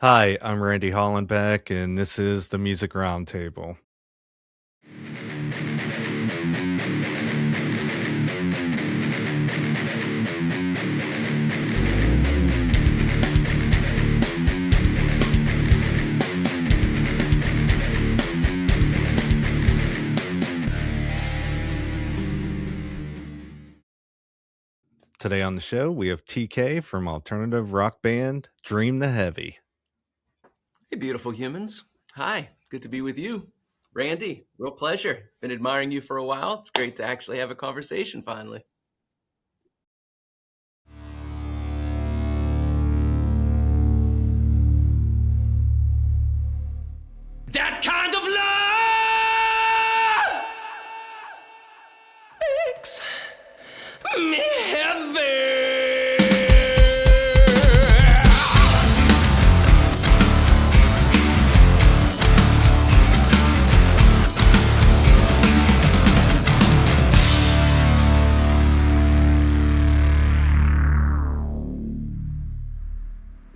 Hi, I'm Randy Hollenbeck, and this is the Music Roundtable. Today on the show, we have TK from alternative rock band Dream the Heavy. Hey, beautiful humans. Hi, good to be with you. Randy, real pleasure. Been admiring you for a while. It's great to actually have a conversation finally. That kind of love makes me heavy.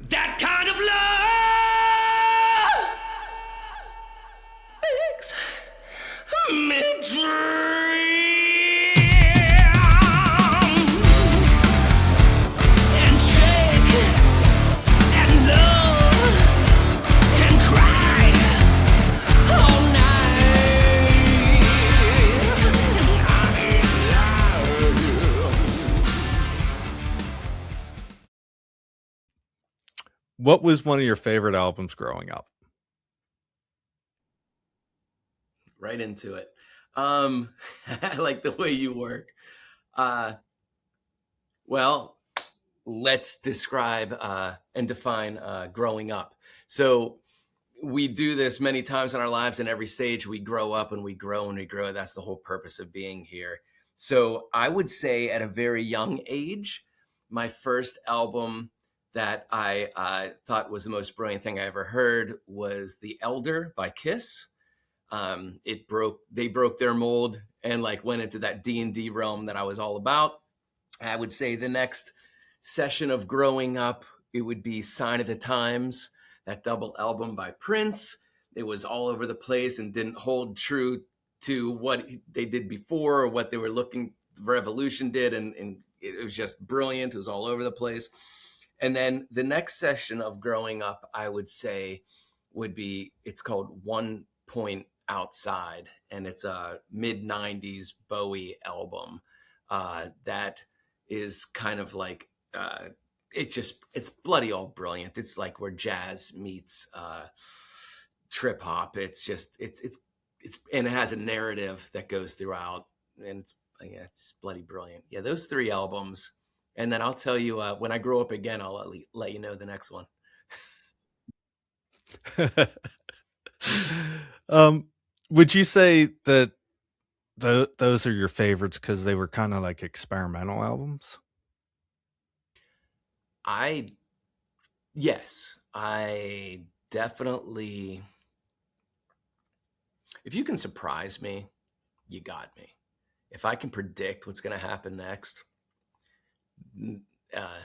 That kind of love makes me dream and shake and love and cry all night. What was one of your favorite albums growing up? Right into it. I like the way you work. Uh, well, let's describe and define growing up. So we do this many times in our lives. In every stage, we grow up and we grow and we grow. That's the whole purpose of being here. So I would say at a very young age, my first album that I thought was the most brilliant thing I ever heard was The Elder by Kiss. They broke their mold and like went into that D&D realm that I was all about. I would say the next session of growing up, it would be Sign of the Times, that double album by Prince. It was all over the place and didn't hold true to what they did before or what they were looking, Revolution did. And it was just brilliant. It was all over the place. And then the next session of growing up, I would say would be, it's called One Point Outside. And it's a mid 90s Bowie album that is kind of like it's bloody all brilliant. It's like where jazz meets trip hop. It's and it has a narrative that goes throughout, and it's just bloody brilliant. Yeah, those three albums, and then I'll tell you when I grow up again, I'll let you know the next one. um, would you say that those are your favorites because they were kind of like experimental albums? I Yes, I definitely. If you can surprise me, you got me. If I can predict what's going to happen next, uh,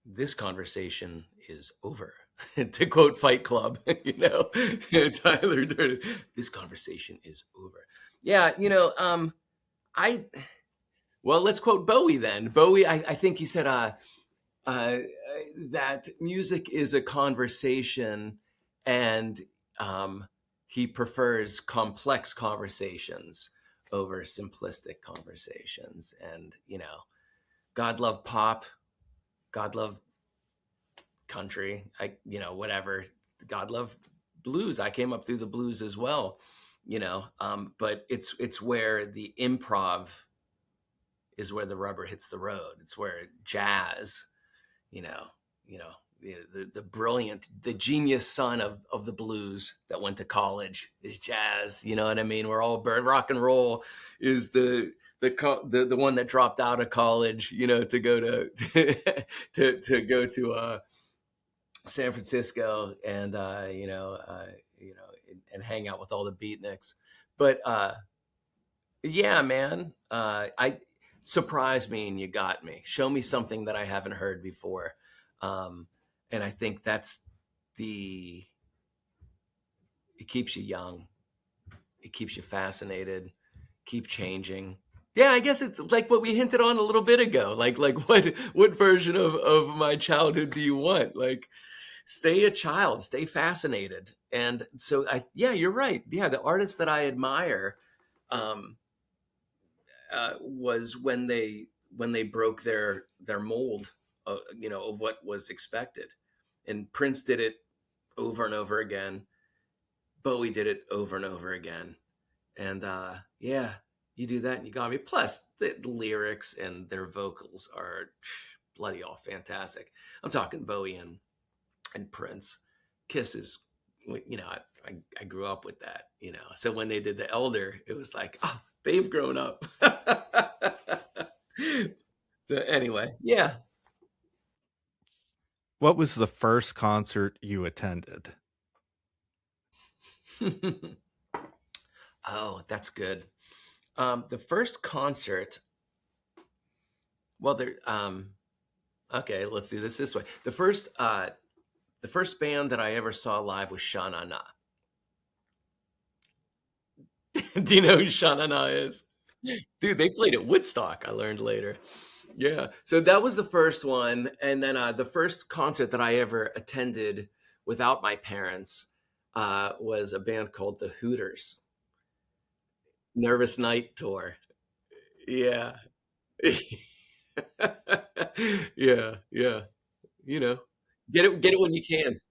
this conversation is over. To quote Fight Club, Tyler Durden, this conversation is over. Yeah, I well, let's quote Bowie then. Bowie, I think he said uh, that music is a conversation, and um, he prefers complex conversations over simplistic conversations. And God love pop, God love country, whatever. God love blues. I came up through the blues as well, but it's where the improv is where the rubber hits the road. It's where jazz, you know, you know, the brilliant, the genius son of the blues that went to college is jazz. You know what I mean? We're all bird rock and roll is the one that dropped out of college, to go to go to San Francisco and and hang out with all the beatniks. But yeah, man, I surprise me and you got me. Show me something that I haven't heard before, and I think that's the it keeps you young, it keeps you fascinated, keep changing. Yeah, I guess it's like what we hinted on a little bit ago. Like what version of my childhood do you want? Like stay a child, stay fascinated. And so I yeah, you're right. Yeah, the artists that I admire um was when they broke their mold, of what was expected. And Prince did it over and over again. Bowie did it over and over again. And yeah, you do that and you got me. Plus, the lyrics and their vocals are bloody all fantastic. I'm talking Bowie and Prince. Kisses, I grew up with that. So when they did The Elder, it was like, oh, they've grown up. So anyway, yeah. What was the first concert you attended? Oh, that's good. The first concert, well, there. Okay, let's do this way. The first band that I ever saw live was Sha Na Na. Do you know who Sha Na Na is? Dude, they played at Woodstock. I learned later. Yeah, so that was the first one, and then the first concert that I ever attended without my parents was a band called the Hooters. Nervous Night Tour. Yeah. Yeah, yeah. You know, get it when you can.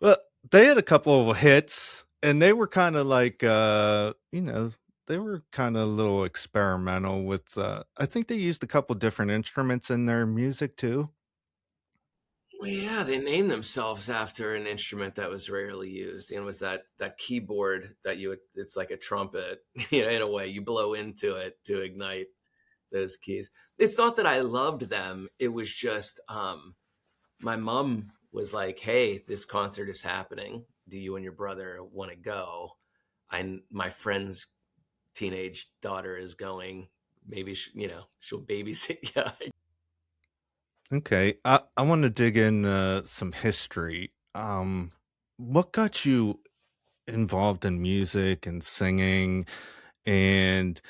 Well, they had a couple of hits, and they were kinda like, they were kinda a little experimental with, I think they used a couple different instruments in their music too. Well, yeah, they named themselves after an instrument that was rarely used, and it was that keyboard that it's like a trumpet, in a way you blow into it to ignite those keys. It's not that I loved them. It was just my mom was like, "Hey, this concert is happening. Do you and your brother want to go? My friend's teenage daughter is going. Maybe she'll babysit you." Okay, I wanna dig in, some history. What got you involved in music and singing, and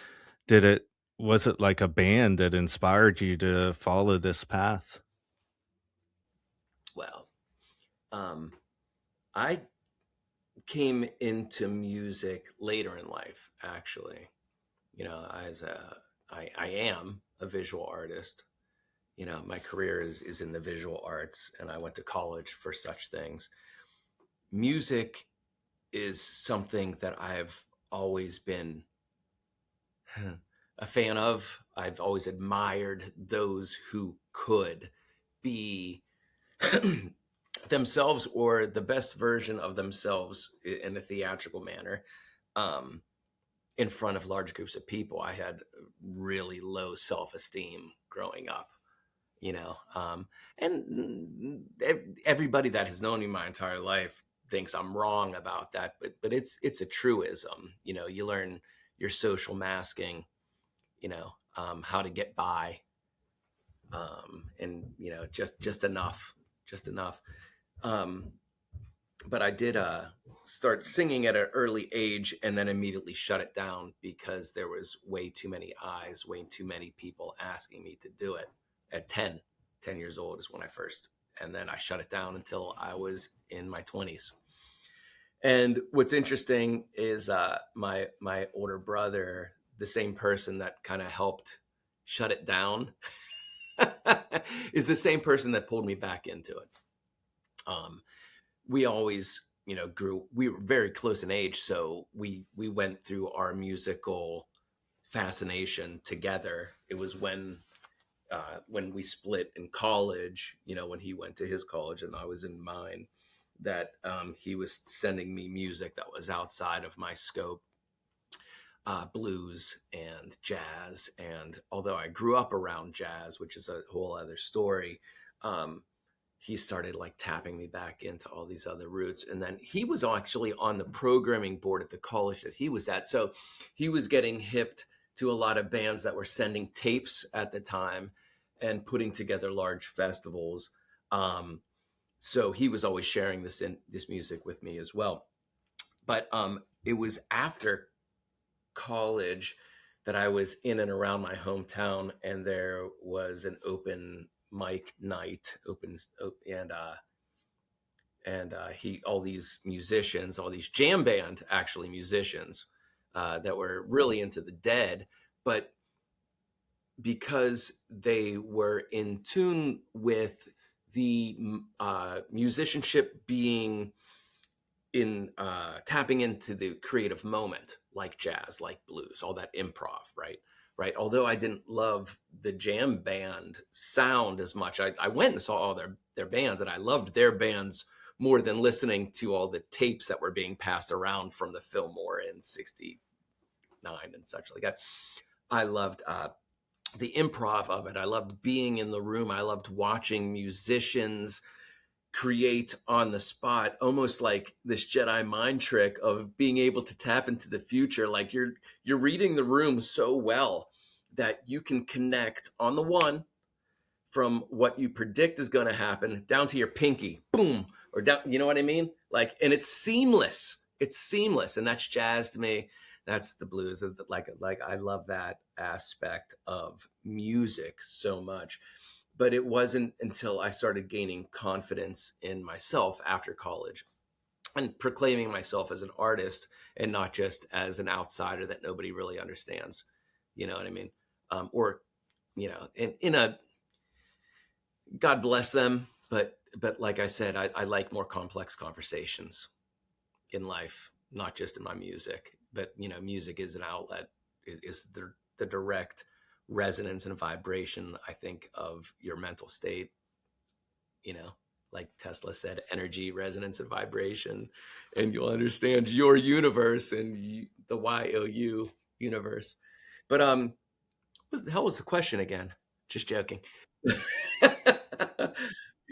did it was it like a band that inspired you to follow this path? Well, um, I came into music later in life, actually. As I am a visual artist. My career is in the visual arts, and I went to college for such things. Music is something that I've always been a fan of. I've always admired those who could be themselves or the best version of themselves in a theatrical manner, um, in front of large groups of people. I had really low self-esteem growing up, and everybody that has known me my entire life thinks I'm wrong about that, but it's a truism. You learn your social masking, how to get by, and just enough, just enough. Um, but I did start singing at an early age and then immediately shut it down because there was way too many eyes, way too many people asking me to do it. At 10 years old is when I first, and then I shut it down until I was in my 20s. And what's interesting is my older brother, the same person that kind of helped shut it down, is the same person that pulled me back into it. We always, we were very close in age, so we went through our musical fascination together. It was when we split in college, when he went to his college and I was in mine, that he was sending me music that was outside of my scope, blues and jazz. And although I grew up around jazz, which is a whole other story, um, he started like tapping me back into all these other roots. And then he was actually on the programming board at the college that he was at. So he was getting hipped to a lot of bands that were sending tapes at the time and putting together large festivals. So he was always sharing this music with me as well. But it was after college that I was in and around my hometown, and there was an open mic night, he all these musicians, all these jam band actually musicians that were really into the Dead, but because they were in tune with the musicianship being in tapping into the creative moment, like jazz, like blues, all that improv, right. Although I didn't love the jam band sound as much, I went and saw all their bands, and I loved their bands more than listening to all the tapes that were being passed around from the Fillmore in '69 and such like that. I loved the improv of it. I loved being in the room. I loved watching musicians create on the spot, almost like this Jedi mind trick of being able to tap into the future. Like you're reading the room so well that you can connect on the one from what you predict is going to happen down to your pinky, boom, or down. You know what I mean? Like, and it's seamless. It's seamless, and that's jazz to me. That's the blues. Like I love that aspect of music so much. But it wasn't until I started gaining confidence in myself after college and proclaiming myself as an artist and not just as an outsider that nobody really understands. You know what I mean? Or, in a God bless them, but like I said, I like more complex conversations in life, not just in my music. But music is an outlet, is the direct resonance and vibration, I think, of your mental state. You know, like Tesla said, energy, resonance, and vibration, and you'll understand your universe and the YOU universe. But what the hell was the question again? Just joking.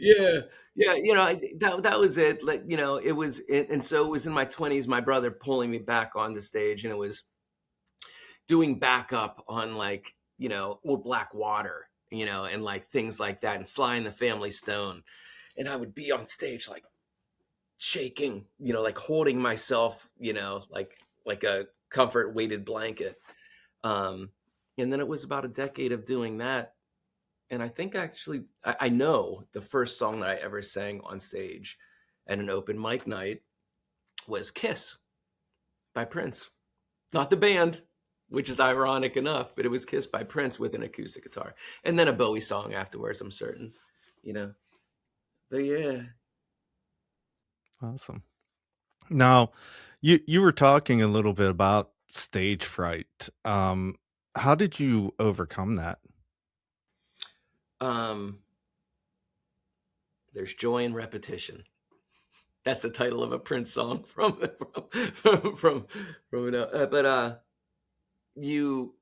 Yeah, yeah, that was it. Like, it was, and so it was in my 20s. My brother pulling me back on the stage, and it was doing backup on, like, Old Black Water, and like things like that, and Sly and the Family Stone, and I would be on stage like shaking, like holding myself, like a comfort weighted blanket. Um, and then it was about a decade of doing that. And I think actually, I know the first song that I ever sang on stage at an open mic night was Kiss by Prince. Not the band, which is ironic enough, but it was Kiss by Prince with an acoustic guitar. And then a Bowie song afterwards, I'm certain, you know. But yeah. Awesome. Now, you were talking a little bit about stage fright. How did you overcome that? Um, there's joy in repetition. That's the title of a Prince song from it. But you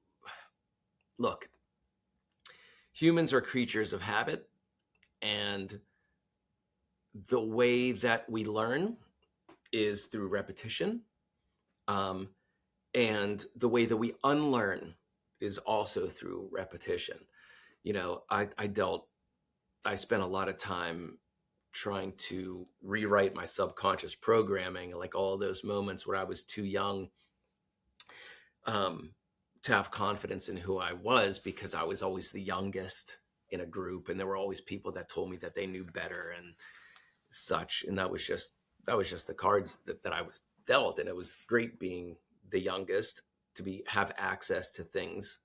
look, humans are creatures of habit, and the way that we learn is through repetition. Um, and the way that we unlearn is also through repetition. I spent a lot of time trying to rewrite my subconscious programming, like all those moments where I was too young um, to have confidence in who I was, because I was always the youngest in a group, and there were always people that told me that they knew better and such. And that was just the cards that I was dealt. And it was great being the youngest to have access to things,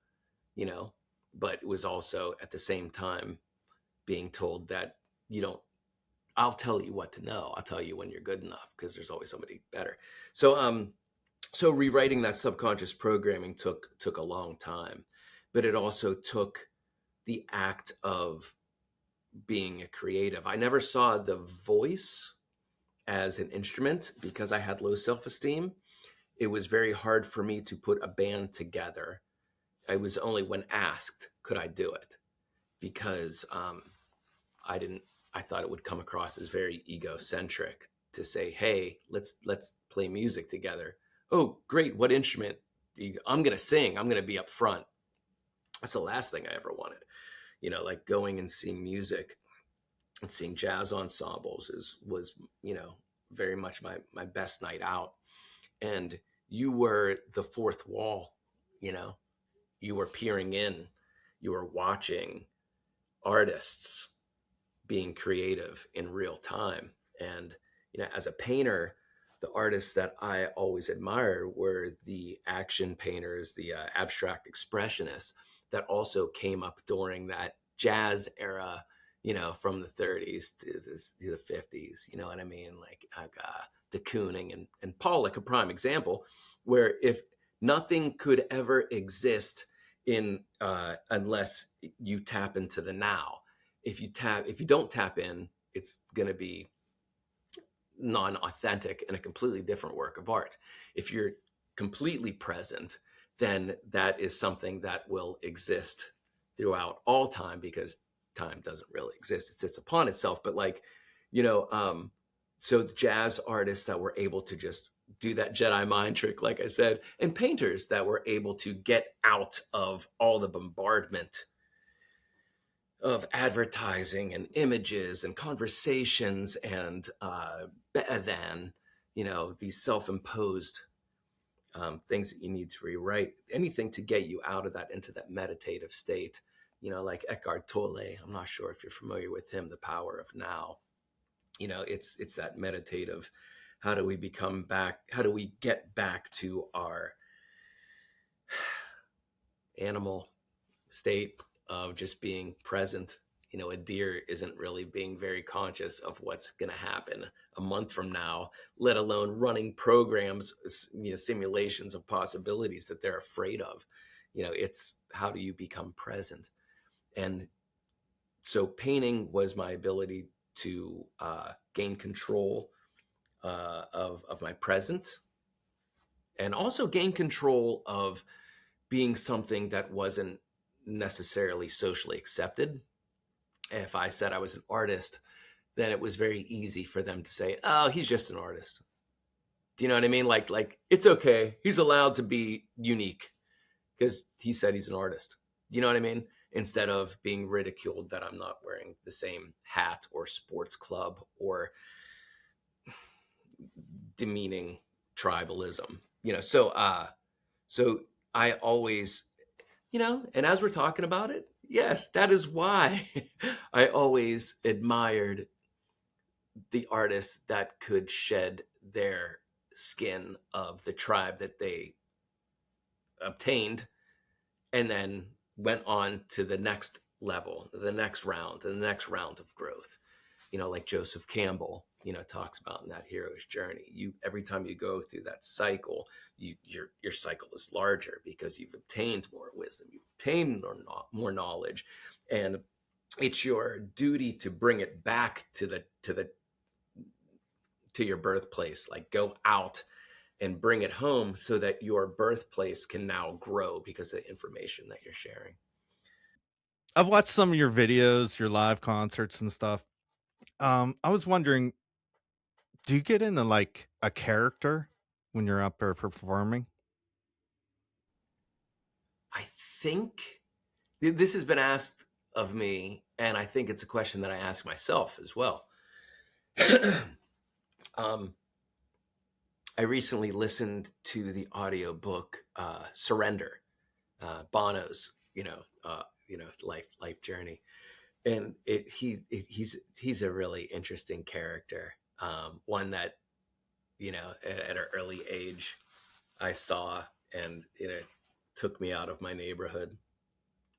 you know, but it was also at the same time being told that you don't, I'll tell you what to know. I'll tell you when you're good enough, because there's always somebody better. So rewriting that subconscious programming took a long time, but it also took the act of being a creative. I never saw the voice as an instrument because I had low self-esteem. It was very hard for me to put a band together. It was only when asked could I do it, because I didn't. I thought it would come across as very egocentric to say, "Hey, let's play music together." Oh, great! What instrument? I'm gonna sing. I'm gonna be up front. That's the last thing I ever wanted. Like going and seeing music and seeing jazz ensembles was, very much my best night out. And you were the fourth wall, you know, you were peering in, you were watching artists being creative in real time. And, as a painter, the artists that I always admired were the action painters, the abstract expressionists that also came up during that jazz era, from the 30s to the 50s. You know what I mean? Like de Kooning and Pollock, a prime example, where if nothing could ever exist in unless you tap into the now. If you don't tap in, it's going to be non-authentic and a completely different work of art. If you're completely present, then that is something that will exist throughout all time, because time doesn't really exist. It sits upon itself. But like, you know, so the jazz artists that were able to just do that Jedi mind trick, like I said, and painters that were able to get out of all the bombardment of advertising and images and conversations and better than, these self-imposed things that you need to rewrite, anything to get you out of that into that meditative state, like Eckhart Tolle. I'm not sure if you're familiar with him, The Power of Now. It's that meditative, how do we get back to our animal state of just being present. A deer isn't really being very conscious of what's going to happen a month from now, let alone running programs, simulations of possibilities that they're afraid of. It's how do you become present? And so painting was my ability to gain control of my present, and also gain control of being something that wasn't necessarily socially accepted. If I said I was an artist, then it was very easy for them to say, "Oh, he's just an artist." Do you know what I mean? Like it's okay. He's allowed to be unique because he said he's an artist. Do you know what I mean? Instead of being ridiculed that I'm not wearing the same hat or sports club, or demeaning tribalism. So I always, and as we're talking about it, yes, that is why I always admired the artists that could shed their skin of the tribe that they obtained, and then went on to the next level, the next round, the next round of growth. Like Joseph Campbell, talks about in that hero's journey. Every time you go through that cycle, your cycle is larger because you've obtained more wisdom, you've obtained more knowledge, and it's your duty to bring it back to your birthplace. Like, go out and bring it home so that your birthplace can now grow because of the information that you're sharing. I've watched some of your videos, your live concerts and stuff. I was wondering, do you get into like a character when you're up there performing? I think this has been asked of me, and I think it's a question that I ask myself as well. um, I recently listened to the audiobook Surrender, Bono's, life journey, and he's a really interesting character, one that, at an early age I saw, and took me out of my neighborhood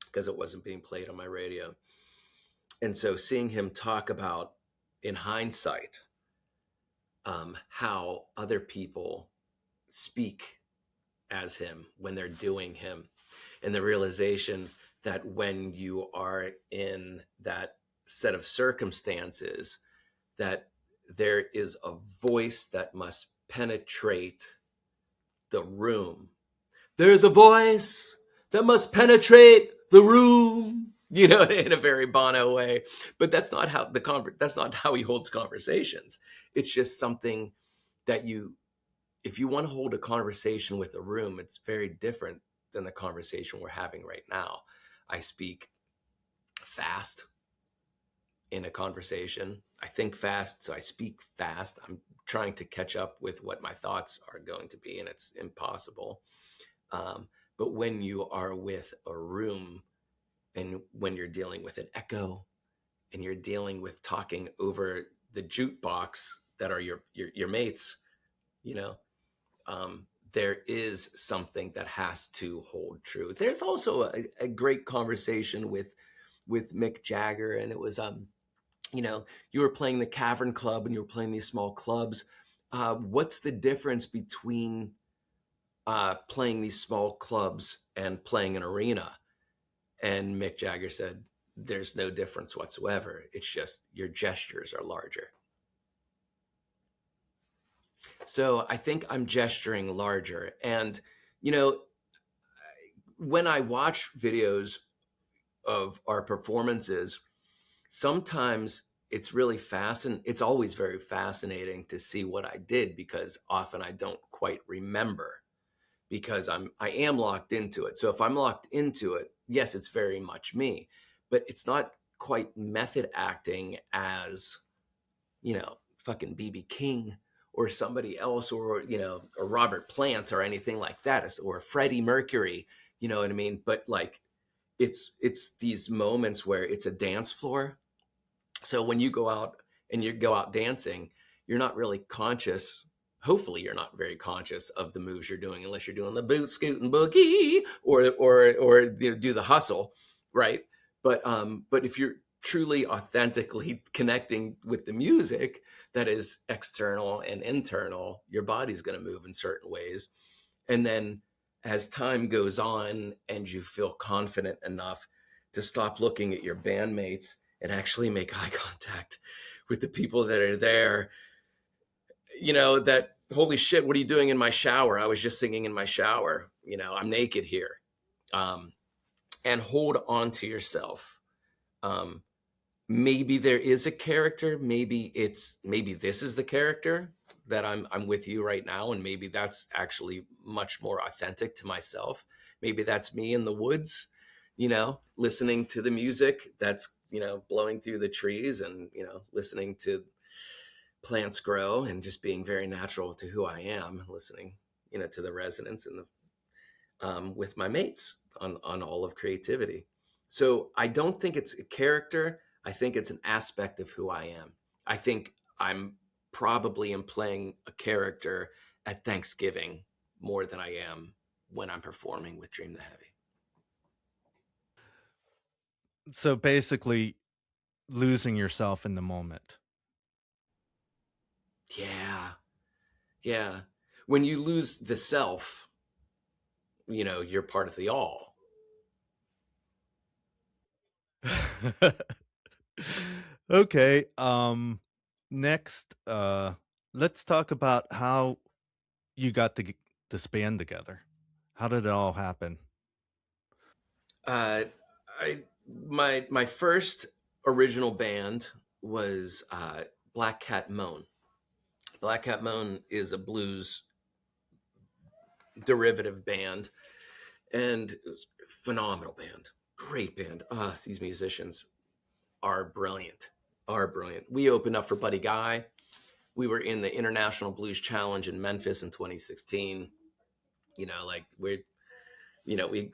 because it wasn't being played on my radio. And so seeing him talk about, in hindsight, how other people speak as him when they're doing him, and the realization that when you are in that set of circumstances, that there is a voice that must penetrate the room. There's a voice that must penetrate the room, in a very Bono way. But that's not how that's not how he holds conversations. It's just something that if you want to hold a conversation with a room, it's very different than the conversation we're having right now. I speak fast. in a conversation. I think fast, so I speak fast. I'm trying to catch up with what my thoughts are going to be, and it's impossible. Um, but when you are with a room, and when you're dealing with an echo, and you're dealing with talking over the jukebox that are your mates, you know, there is something that has to hold true. There's also a great conversation with Mick Jagger, and it was you know, you were playing the Cavern Club and you were playing these small clubs. What's the difference between playing these small clubs and playing an arena? And Mick Jagger said, "There's no difference whatsoever. It's just your gestures are larger." So I think I'm gesturing larger. And, you know, when I watch videos of our performances, sometimes it's really fascinating. It's always very fascinating to see what I did, because often I don't quite remember, because I am locked into it. So if I'm locked into it, yes, it's very much me, but it's not quite method acting as, fucking BB King or somebody else, or or Robert Plant or anything like that, or Freddie Mercury. You know what I mean? But like, it's these moments where it's a dance floor. So when you go out and you go out dancing, you're not really conscious. Hopefully, you're not very conscious of the moves you're doing, unless you're doing the boot, scoot, and boogie, or do the hustle, right? But if you're truly authentically connecting with the music that is external and internal, your body's going to move in certain ways. And then as time goes on and you feel confident enough to stop looking at your bandmates and actually make eye contact with the people that are there, that, holy shit, what are you doing in my shower? I was just singing in my shower. I'm naked here. Um, and hold on to yourself. Um, Maybe there is a character. Maybe this is the character that I'm with you right now, and maybe that's actually much more authentic to myself. Maybe that's me in the woods, listening to the music that's blowing through the trees, and listening to plants grow, and just being very natural to who I am, listening to the resonance and the with my mates on all of creativity. So I don't think it's a character. I think it's an aspect of who I am. I think I'm probably am playing a character at Thanksgiving more than I am when I'm performing with Dream the Heavy. So basically, losing yourself in the moment. Yeah, yeah. When you lose the self, you're part of the all. Okay, next, let's talk about how you got this band together. How did it all happen? Uh, I my first original band was Black Cat Moan. Black Cat Moan is a blues derivative band, and it was a phenomenal band, great band. These musicians are brilliant, are brilliant. We opened up for Buddy Guy. We were in the International Blues Challenge in Memphis in 2016. Like we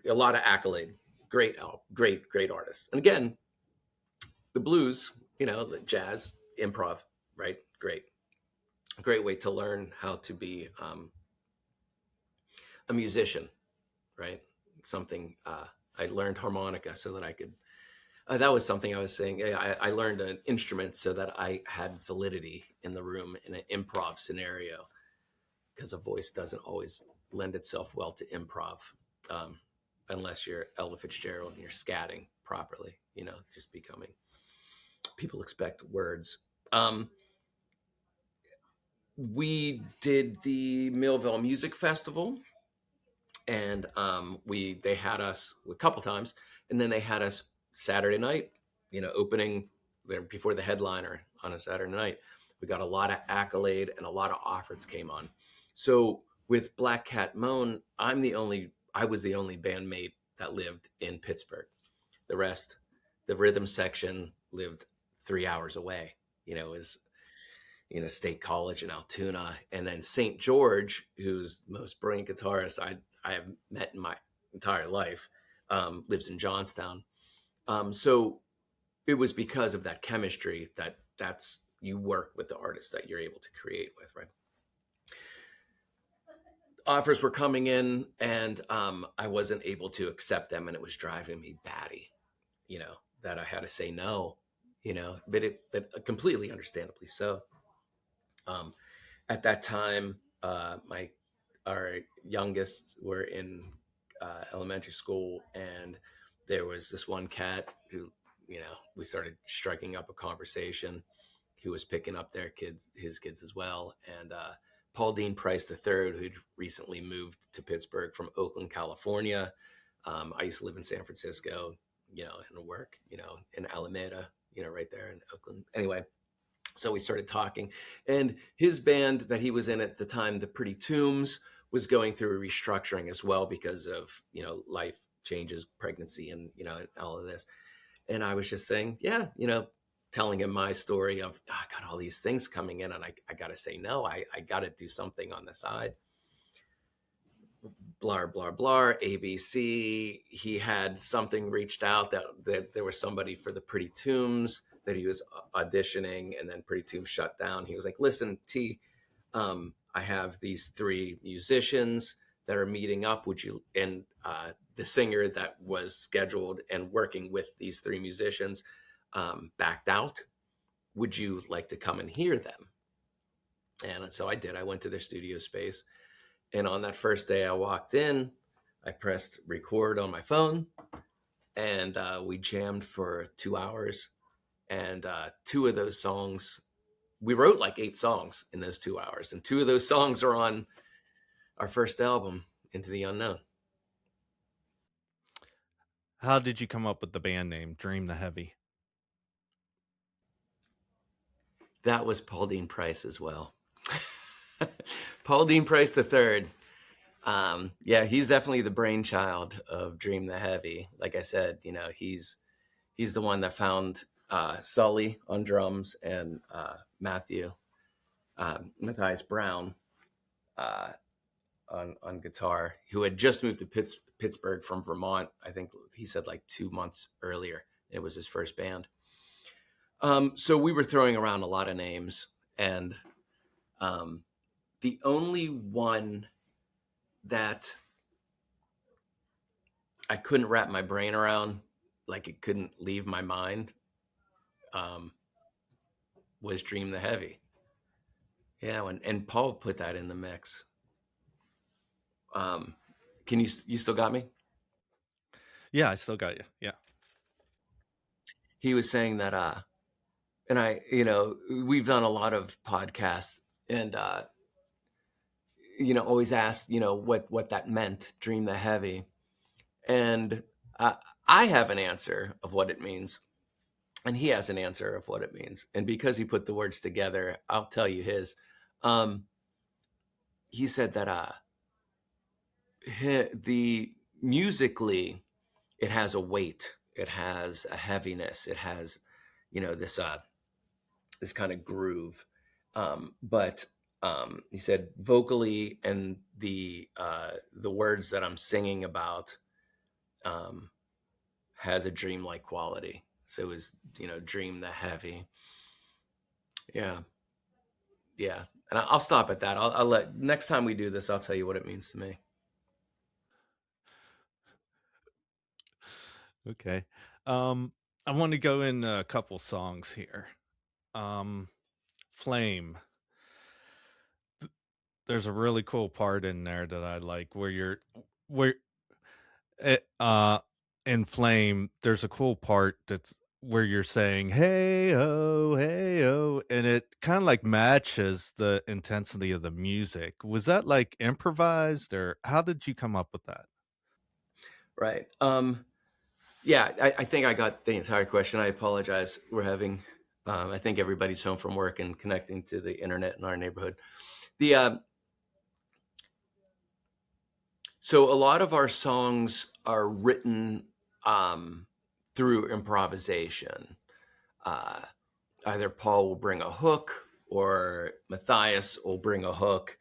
a lot of accolade. Great album, great artist. And again, the blues, the jazz, improv, right? Great way to learn how to be a musician, right? Something I learned harmonica so that I could. That was something I was saying. I learned an instrument so that I had validity in the room in an improv scenario, because a voice doesn't always lend itself well to improv, um, unless you're Ella Fitzgerald and you're scatting properly. Just becoming. People expect words. We did the Millville Music Festival, and they had us a couple times, and then they had us Saturday night, opening there before the headliner on a Saturday night. We got a lot of accolade, and a lot of offers came on. So with Black Cat Moan, I was the only bandmate that lived in Pittsburgh. The rest, the rhythm section lived 3 hours away. It was State College in Altoona, and then St. George, who's the most brilliant guitarist I have met in my entire life, lives in Johnstown. So it was because of that chemistry that's you work with the artists that you're able to create with, right? Offers were coming in, and I wasn't able to accept them, and it was driving me batty, that I had to say no, but completely understandably so. Um, at that time, my our youngest were in elementary school, and there was this one cat who, we started striking up a conversation. He was picking up his kids as well, and Paul Dean Price III, who'd recently moved to Pittsburgh from Oakland, California. I used to live in San Francisco, and work, in Alameda, right there in Oakland. Anyway, so we started talking, and his band that he was in at the time, the Pretty Tombs, was going through a restructuring as well because of life changes, pregnancy, and and all of this. And I was just saying, yeah, telling him my story of, "Oh, I got all these things coming in, and I got to say no. I got to do something on the side." Blah blah blah. ABC. He had something reached out that there was somebody for the Pretty Tombs that he was auditioning, and then Pretty Tombs shut down. He was like, "Listen, T, I have these three musicians that are meeting up. Would you?" And the singer that was scheduled and working with these three musicians backed out. Would you like to come and hear them? And so I did. I went to their studio space. And on that first day I walked in, I pressed record on my phone, and we jammed for 2 hours. And two of those songs, we wrote like 8 songs in those 2 hours. And two of those songs are on our first album, Into the Unknown. How did you come up with the band name, Dream the Heavy? That was Paul Dean Price as well. Paul Dean Price III. Yeah, he's definitely the brainchild of Dream the Heavy. Like I said, he's the one that found Sully on drums, and Matthias Brown uh, on guitar, who had just moved to Pittsburgh from Vermont. I think he said like 2 months earlier. It was his first band. So we were throwing around a lot of names, and the only one that I couldn't wrap my brain around, like it couldn't leave my mind, um, was Dream the Heavy. Yeah, and Paul put that in the mix. Um, can you still got me? Yeah, I still got you. Yeah. He was saying that, and we've done a lot of podcasts, and always asked, what that meant, Dream the Heavy, and I have an answer of what it means, and he has an answer of what it means, and because he put the words together, I'll tell you his. Um, he said that the musically, it has a weight, it has a heaviness, it has this kind of groove, but he said vocally, and the words that I'm singing about um, has a dreamlike quality. So it was, Dream the Heavy. Yeah, yeah. And I'll stop at that. I'll let next time we do this, I'll tell you what it means to me. Okay. Um, I want to go in a couple songs here. Um, Flame. There's a really cool part in there that I like where it, in Flame, there's a cool part that's where you're saying, hey oh," and it kinda, like, matches the intensity of the music. Was that, like, improvised, or how did you come up with that? Right. Yeah, I think I got the entire question. I apologize. We're having, I think everybody's home from work and connecting to the internet in our neighborhood. The So a lot of our songs are written through improvisation. Uh, either Paul will bring a hook or Matthias will bring a hook.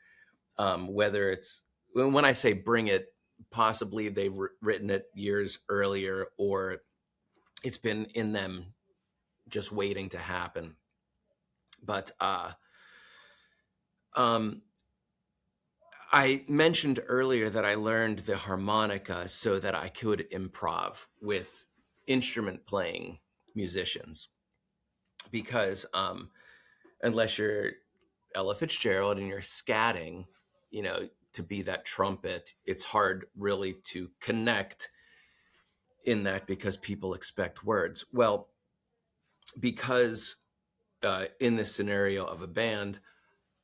Whether it's when I say bring it, possibly they've written it years earlier, or it's been in them just waiting to happen. But um, I mentioned earlier that I learned the harmonica so that I could improv with instrument playing musicians, because unless you're Ella Fitzgerald and you're scatting, you know, to be that trumpet, it's hard really to connect in that because people expect words. Well, because in this scenario of a band,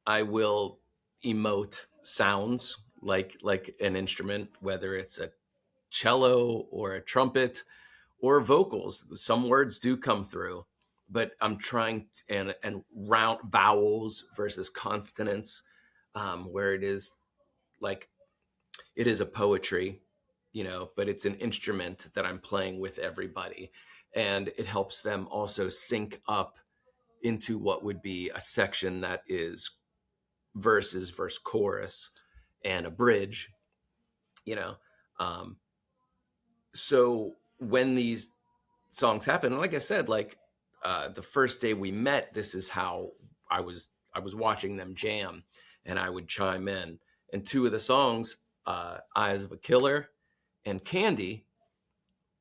I will emote sounds like an instrument, whether it's a cello or a trumpet or vocals. Some words do come through, but I'm trying and round vowels versus consonants, where it is like it is a poetry, you know, but it's an instrument that I'm playing with everybody, and it helps them also sync up into what would be a section that is verses verse chorus and a bridge, you know. um, so when these songs happen, and like I said, like the first day we met, this is how I was watching them jam, and I would chime in. And two of the songs, Eyes of a Killer and Candy,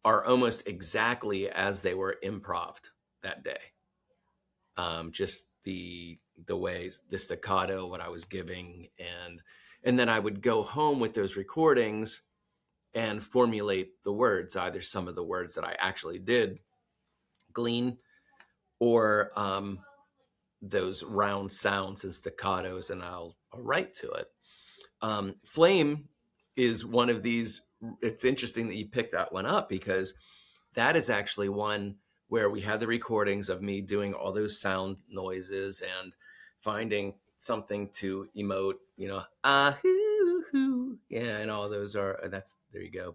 are almost exactly as they were improved that day. Just the ways, the staccato, what I was giving, and then I would go home with those recordings and formulate the words, either some of the words that I actually did glean, or those round sounds and staccatos, and I'll write to it. Flame is one of these. It's interesting that you picked that one up, because that is actually one where we had the recordings of me doing all those sound noises and finding something to emote, you know, hoo, hoo. Yeah, and all those are, that's, there you go.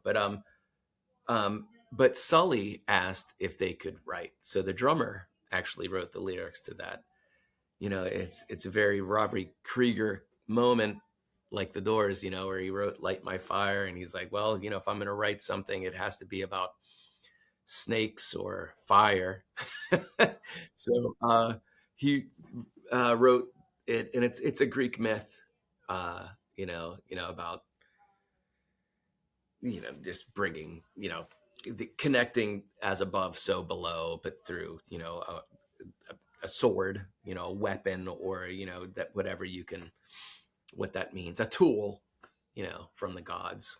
But Sully asked if they could write. So the drummer actually wrote the lyrics to that. You know, it's a very Robert Krieger moment, like the Doors, you know, where he wrote Light My Fire, and he's like, well, you know, if I'm going to write something, it has to be about snakes or fire. So he wrote it, and it's a Greek myth, about, just bringing, connecting as above, so below, but through, a sword, a weapon, or, that whatever you can, what that means, a tool, from the gods,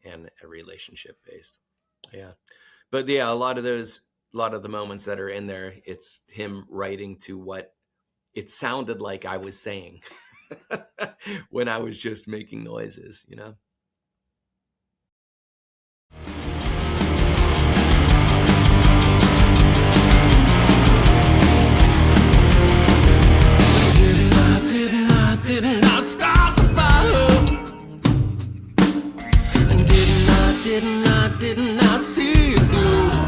and a relationship based. Yeah. But yeah, a lot of the moments that are in there, it's him writing to what it sounded like I was saying when I was just making noises. Didn't I stop the fire? And didn't I see it glow?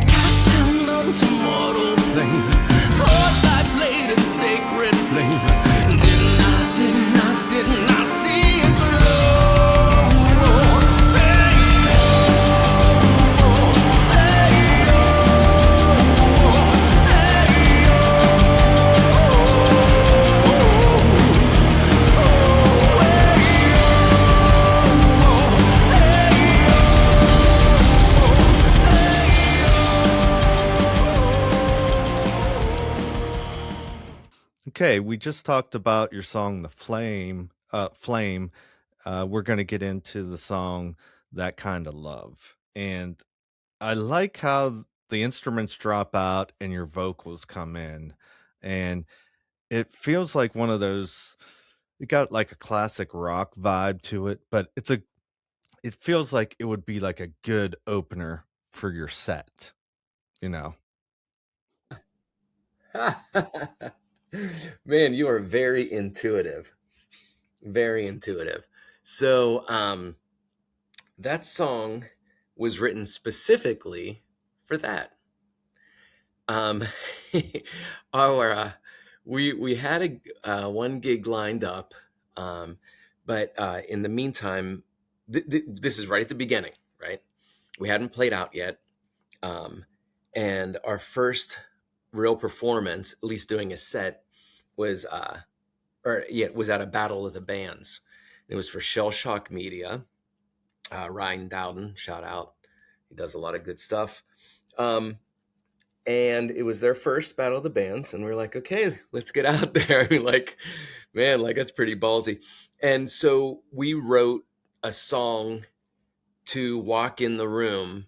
Cast onto mortal plane, torchlight blade and sacred flame. And didn't I see it glow? Hey, oh, hey, oh, hey, Okay, we just talked about your song "The Flame." We're gonna get into the song "That Kind of Love," and I like how the instruments drop out and your vocals come in, and it feels like one of those. It got like a classic rock vibe to it, but it feels like it would be like a good opener for your set, you know? Man, you are very intuitive. Very intuitive. So, that song was written specifically for that. Um, our we had a one gig lined up, um, but in the meantime, this is right at the beginning, right? We hadn't played out yet, um, and our first real performance, at least doing a set, was or yeah, it was at a battle of the bands. It was for Shell Shock Media. Ryan Dowden, shout out, he does a lot of good stuff. Um, and it was their first battle of the bands, and we are like, okay, let's get out there. I mean, like, man, like that's pretty ballsy. And so we wrote a song to walk in the room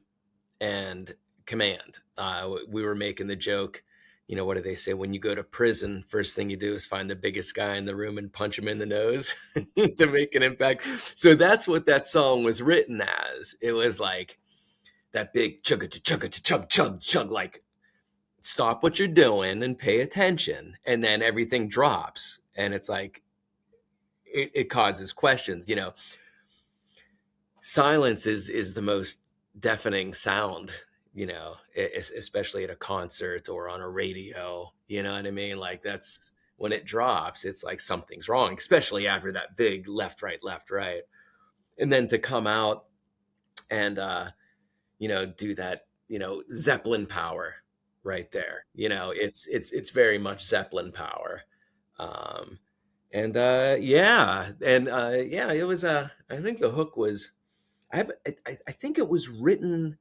and command. We were making the joke, you know, what do they say? When you go to prison, first thing you do is find the biggest guy in the room and punch him in the nose to make an impact. So that's what that song was written as. It was like that big chug chug chug chug chug, like stop what you're doing and pay attention, and then everything drops, and it's like it causes questions. You know, silence is the most deafening sound, you know, especially at a concert or on a radio, you know what I mean? Like that's when it drops, it's like something's wrong, especially after that big left right. And then to come out and you know, do that, you know, Zeppelin power right there. You know, it's very much Zeppelin power. Um and yeah, and yeah, it was I think the hook was I think it was written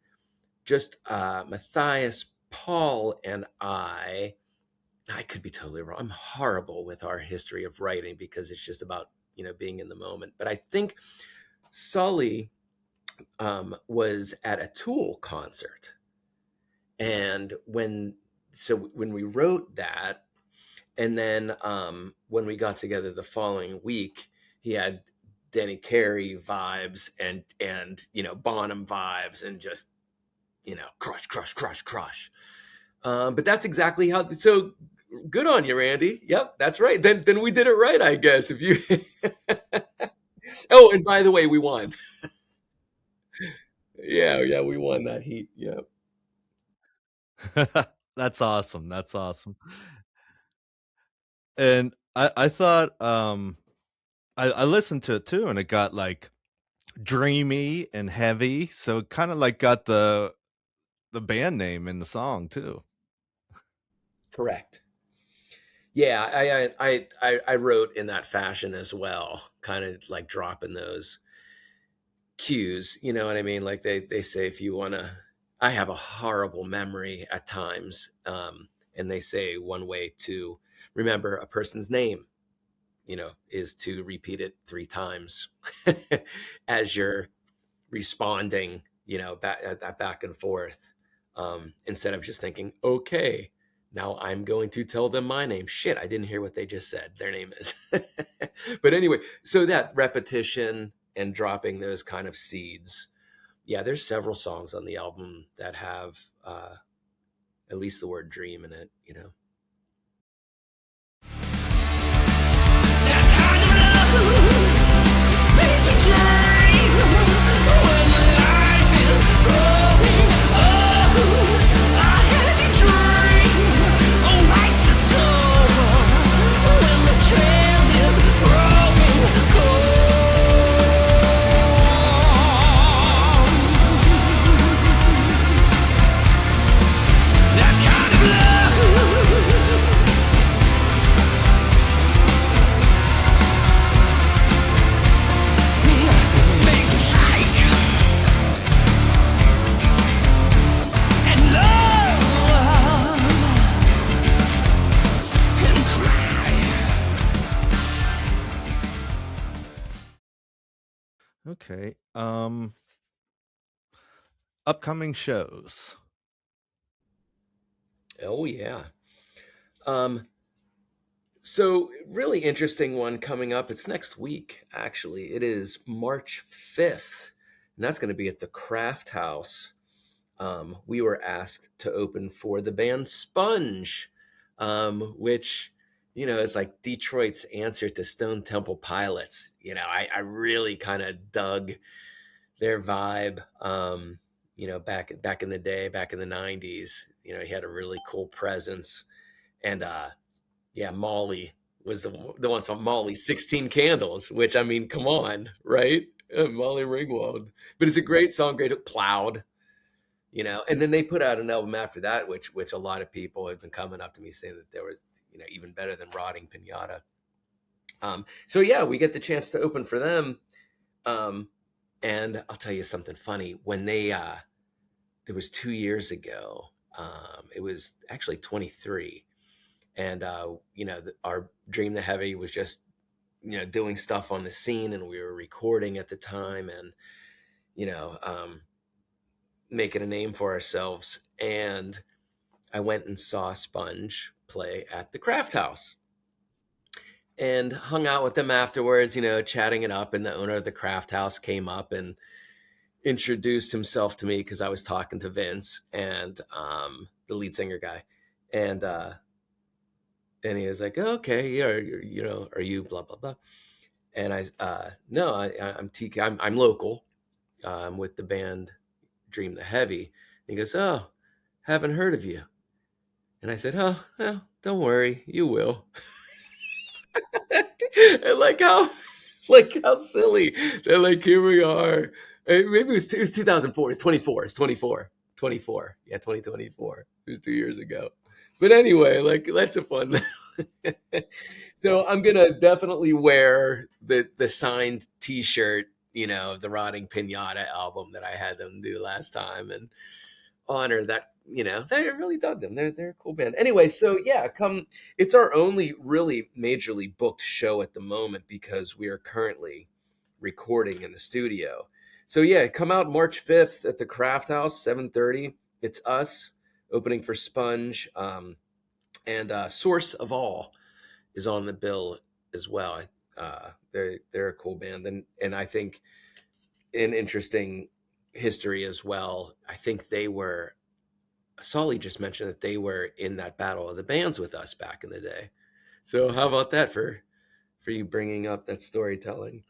just Matthias, Paul, and I. I could be totally wrong. I'm horrible with our history of writing because it's just about, you know, being in the moment. But I think Sully was at a Tool concert, and when we wrote that, and then when we got together the following week, he had Denny Carey vibes and you know Bonham vibes and just you know crush crush crush crush. But that's exactly how. So good on you, Randy. Yep, that's right. Then we did it right, I guess. If you. Oh, and by the way, we won. Yeah, we won that heat. Yep. That's awesome, that's awesome. And I thought, I listened to it too, and it got, like, dreamy and heavy, so it kinda, like, got the band name in the song too. Correct. Yeah, I wrote in that fashion as well, kind of like dropping those cues. You know what I mean? Like they say, if you want to, I have a horrible memory at times, and they say one way to remember a person's name, you know, is to repeat it 3 times as you're responding, you know, that back and forth, instead of just thinking, okay, now I'm going to tell them my name. Shit, I didn't hear what they just said. Their name is. But anyway, so that repetition and dropping those kind of seeds. Yeah, there's several songs on the album that have at least the word dream in it, you know. Okay, upcoming shows. Oh yeah. Um, So, really interesting one coming up. It's next week, actually. It is March 5th, and that's going to be at the Crafthouse. We were asked to open for the band Sponge, which, you know, is like Detroit's answer to Stone Temple Pilots. You know, I really kind of dug their vibe. back in the day, back in the '90s. He had a really cool presence, and yeah, Molly was the one song, Molly 16 Candles, which I mean, come on, right? Molly Ringwald. But it's a great song, great plowed, and then they put out an album after that, which a lot of people have been coming up to me saying that there was, even better than Rotting Pinata. So yeah, we get the chance to open for them. Um, and I'll tell you something funny. When they It was 2 years ago. It was actually 23. And our Dream the Heavy was just doing stuff on the scene, and we were recording at the time, and you know um, making a name for ourselves. And I went and saw Sponge play at the Crafthouse and hung out with them afterwards, chatting it up. And the owner of the Crafthouse came up and introduced himself to me because I was talking to Vince and the lead singer guy. And he was like, oh, okay, yeah, are you blah blah blah? And no, I'm TK. I'm local. I'm with the band Dream the Heavy. And he goes, oh, haven't heard of you. And I said, oh, well, don't worry, you will. And like how silly that, like, here we are. Maybe it was 2004. It's 24. It's 24. 24. Yeah, 2024. It was 2 years ago. But anyway, like, that's a fun. So I'm gonna definitely wear the signed T-shirt, the Rotting Pinata album that I had them do last time, and honor that. They really dug them. They're a cool band. Anyway, so yeah, come. It's our only really majorly booked show at the moment because we are currently recording in the studio. So yeah, come out March 5th at the Crafthouse, 7:30. It's us opening for Sponge, and Source of All is on the bill as well. They're a cool band, and I think an interesting history as well. I think they were. Solly just mentioned that they were in that battle of the bands with us back in the day. So how about that for you bringing up that storytelling?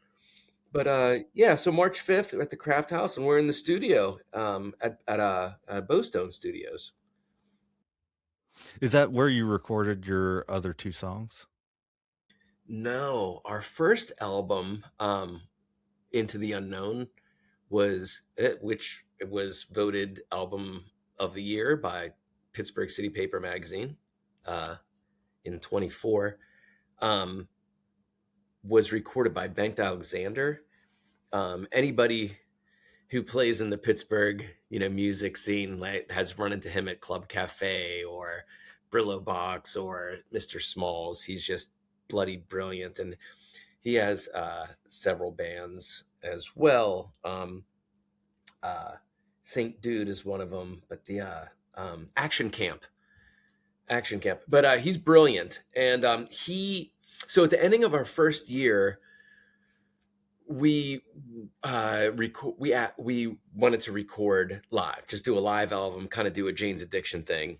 But yeah, so March 5th at the Crafthouse, and we're in the studio at Bowstone Studios. Is that where you recorded your other two songs? No, our first album, Into the Unknown, was it, which it was voted album of the year by Pittsburgh City Paper Magazine uh, in 24. Um, was recorded by Bengt Alexander. Anybody who plays in the Pittsburgh, music scene, like, has run into him at Club Cafe or Brillo Box or Mr. Smalls. He's just bloody brilliant, and he has several bands as well. Uh, Saint Dude is one of them, but the Action Camp, Action Camp. But he's brilliant, and he. So at the ending of our first year, we we wanted to record live, just do a live album, kind of do a Jane's Addiction thing,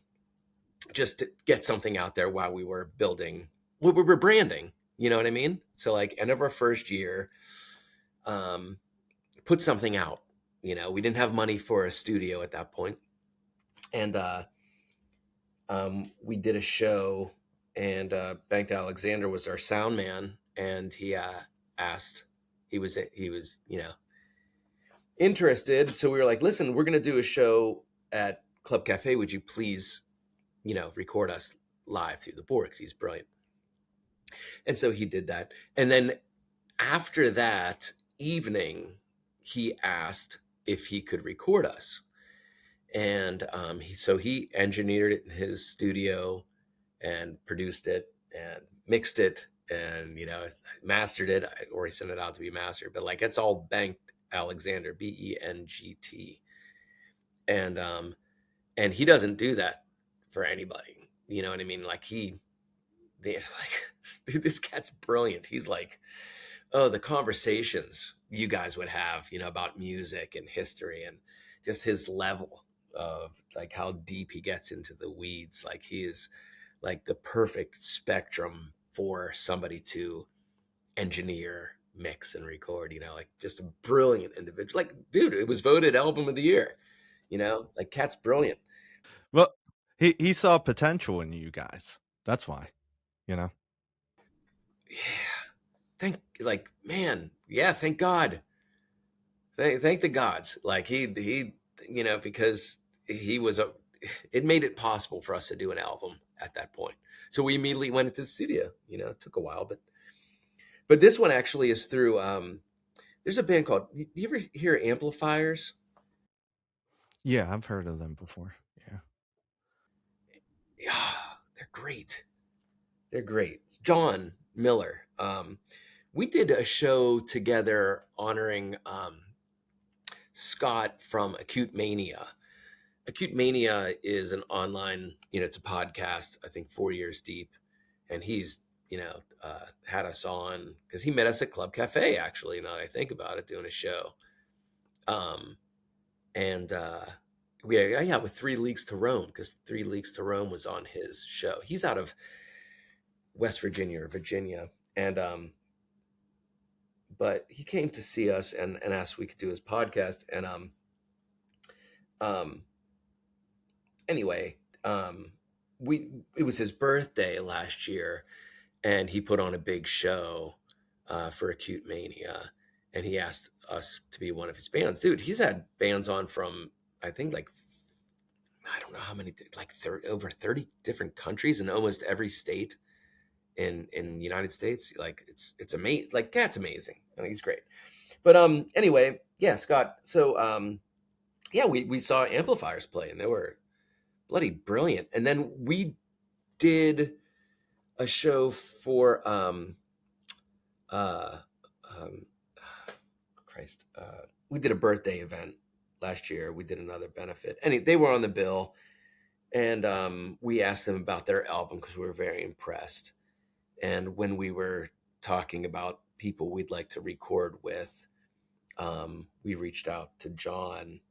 just to get something out there while we were building, we were branding. You know what I mean? So like end of our first year, um, put something out. We didn't have money for a studio at that point, and we did a show, and Bengt Alexander was our sound man, and he asked, he was interested. So we were like, listen, we're going to do a show at Club Cafe. Would you please, record us live through the board? Because he's brilliant. And so he did that. And then after that evening, he asked if he could record us. And so he engineered it in his studio and produced it and mixed it and, mastered it, or he sent it out to be mastered. But like, it's all Bengt Alexander, Bengt. And he doesn't do that for anybody. You know what I mean? Like this cat's brilliant. He's like, oh, the conversations you guys would have, about music and history, and just his level of like how deep he gets into the weeds. Like he is like the perfect spectrum for somebody to engineer, mix, and record. Like just a brilliant individual. Like, dude, it was voted album of the year. Like Cat's brilliant. Well, he saw potential in you guys. That's why, you know? Yeah. Like, man, yeah, thank God. Thank the gods. Like because he was a, it made it possible for us to do an album at that point. So we immediately went into the studio. It took a while, but this one actually is through. There's a band called. You ever hear Amplifiers? Yeah, I've heard of them before. Yeah. Yeah, they're great. They're great. John Miller. We did a show together honoring Scott from Acute Mania. Acute Mania is an online, it's a podcast, I think 4 years deep. And he's, had us on because he met us at Club Cafe, actually, now that I think about it, doing a show. Um, and yeah, with 3 Leagues to Rome, because 3 Leagues to Rome was on his show. He's out of West Virginia or Virginia. And, but he came to see us and asked if we could do his podcast. And, um, anyway, we it was his birthday last year, and he put on a big show for Acute Mania, and he asked us to be one of his bands. Dude, he's had bands on from I think like I don't know how many, like 30, over 30 different countries in almost every state in the United States. Like it's amazing. Like Cat's amazing. I mean, he's great. But anyway, yeah, Scott. So yeah, we saw Amplifiers play, and they were bloody brilliant. And then we did a show for uh, um, Christ, we did a birthday event last year. We did another benefit, and they were on the bill. And we asked them about their album because we were very impressed. And when we were talking about people we'd like to record with, we reached out to John,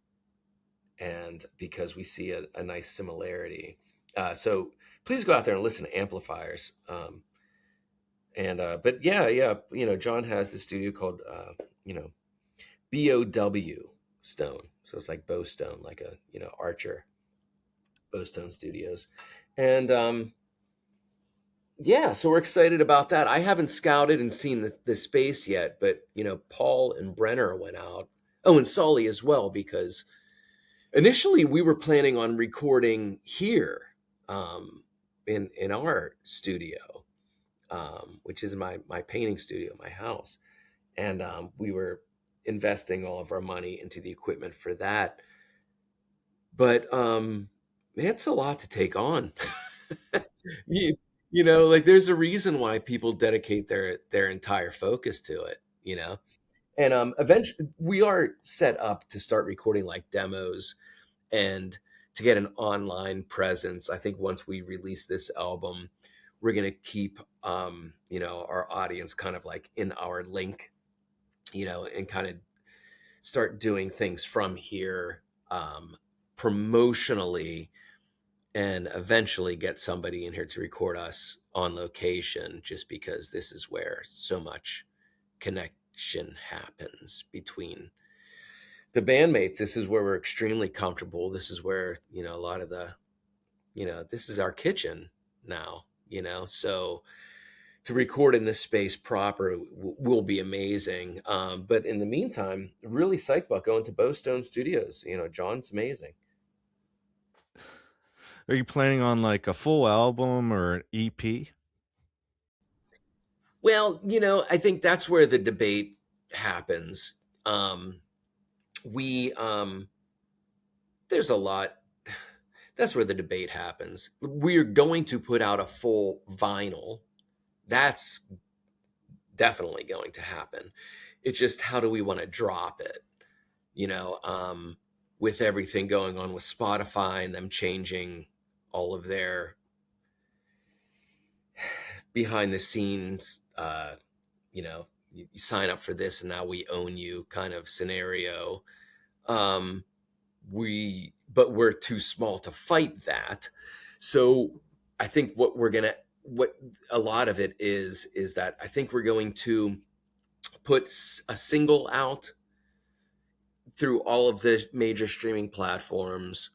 and because we see a nice similarity. So please go out there and listen to Amplifiers. And but yeah, John has a studio called BOW Stone. So it's like Bowstone, like a Archer Bowstone Studios, and yeah, so we're excited about that. I haven't scouted and seen the space yet, but Paul and Brenner went out. Oh, and Sully as well, because initially we were planning on recording here in our studio, which is my painting studio, my house. And we were investing all of our money into the equipment for that. But it's a lot to take on. you, like there's a reason why people dedicate their entire focus to it. And eventually we are set up to start recording like demos and to get an online presence. I think once we release this album, we're going to keep our audience kind of like in our link, and kind of start doing things from here, promotionally, and eventually get somebody in here to record us on location, just because this is where so much connection happens between the bandmates. This is where we're extremely comfortable. This is where a lot of this is our kitchen now. So to record in this space proper will be amazing. But in the meantime, really psyched about going to Bowstone Studios. John's amazing. Are you planning on like a full album or an EP? Well, I think that's where the debate happens. We There's a lot. That's where the debate happens. We're going to put out a full vinyl. That's definitely going to happen. It's just how do we want to drop it? You know, um, with everything going on with Spotify and them changing all of their behind the scenes, you sign up for this and now we own you kind of scenario. Um, but we're too small to fight that. So I think what a lot of it is that I think we're going to put a single out through all of the major streaming platforms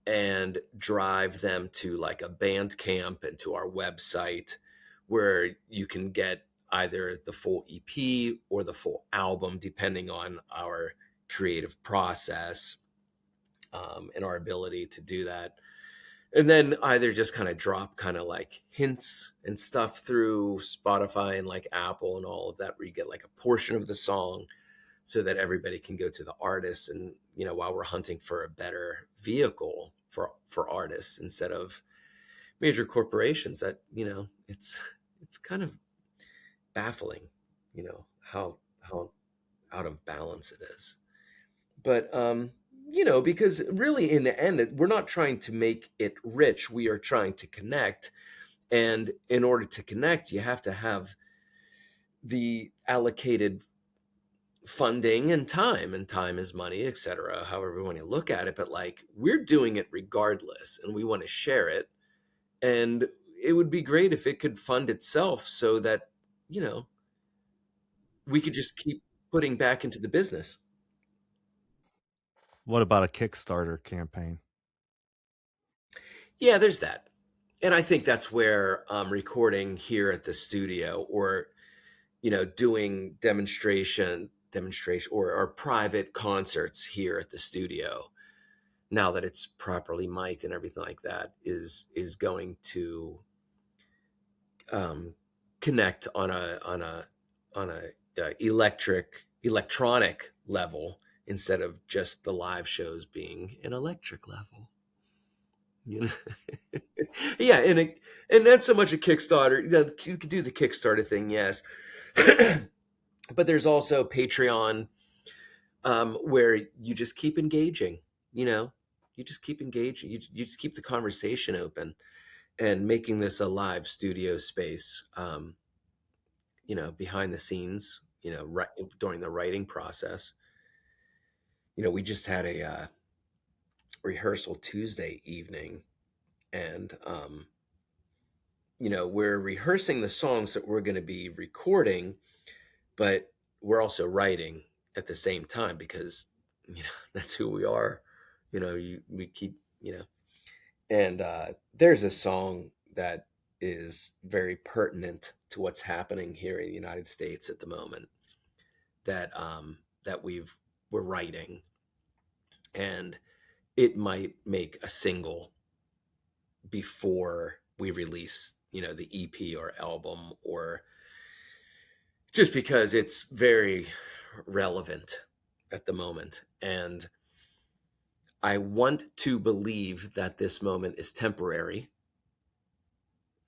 and drive them to like a Bandcamp and to our website where you can get either the full EP or the full album, depending on our creative process and our ability to do that. And then either just kind of drop kind of like hints and stuff through Spotify and like Apple and all of that, where you get like a portion of the song so that everybody can go to the artist. And while we're hunting for a better vehicle for artists instead of major corporations, that it's kind of baffling, how out of balance it is. But because really in the end, we're not trying to make it rich, we are trying to connect. And in order to connect, you have to have the allocated funding and time is money, etc., however we want to look at it. But like, we're doing it regardless, and we want to share it. And it would be great if it could fund itself so that you know we could just keep putting back into the business. What about a Kickstarter campaign? Yeah, there's that. And I think that's where recording here at the studio, or doing demonstration or private concerts here at the studio, now that it's properly mic'd and everything like that, is going to um, connect on a electronic level, instead of just the live shows being an electric level. You know, yeah, and not so much a Kickstarter. You could do the Kickstarter thing, yes, but there's also Patreon, where you just keep engaging. You know, you just keep engaging. You just keep the conversation open and making this a live studio space. Behind the scenes, right during the writing process. We just had a rehearsal Tuesday evening, and we're rehearsing the songs that we're going to be recording, but we're also writing at the same time, because that's who we are. We keep and there's a song that is very pertinent to what's happening here in the United States at the moment, that we're writing, and it might make a single before we release the EP or album, or just because it's very relevant at the moment. And I want to believe that this moment is temporary.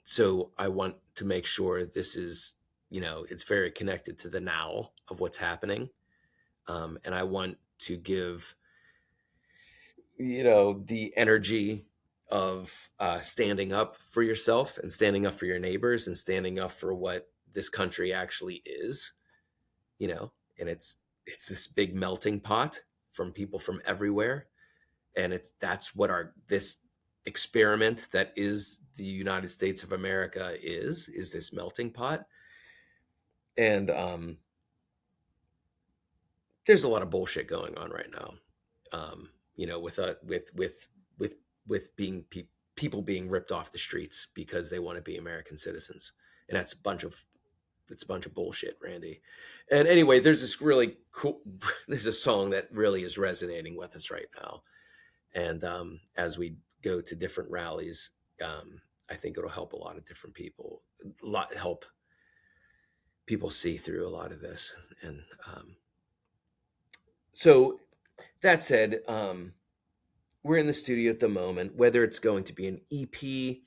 So I want to make sure this is, it's very connected to the now of what's happening. And I want to give, the energy of standing up for yourself and standing up for your neighbors and standing up for what this country actually is, and it's this big melting pot from people from everywhere. And that's what this experiment that is the United States of America is this melting pot. And there's a lot of bullshit going on right now, with being people being ripped off the streets because they want to be American citizens. And that's a bunch of bullshit, Randy. And anyway, there's this really cool there's a song that really is resonating with us right now. And as we go to different rallies, I think it'll help a lot of different people, help people see through a lot of this. And so that said, we're in the studio at the moment, whether it's going to be an EP,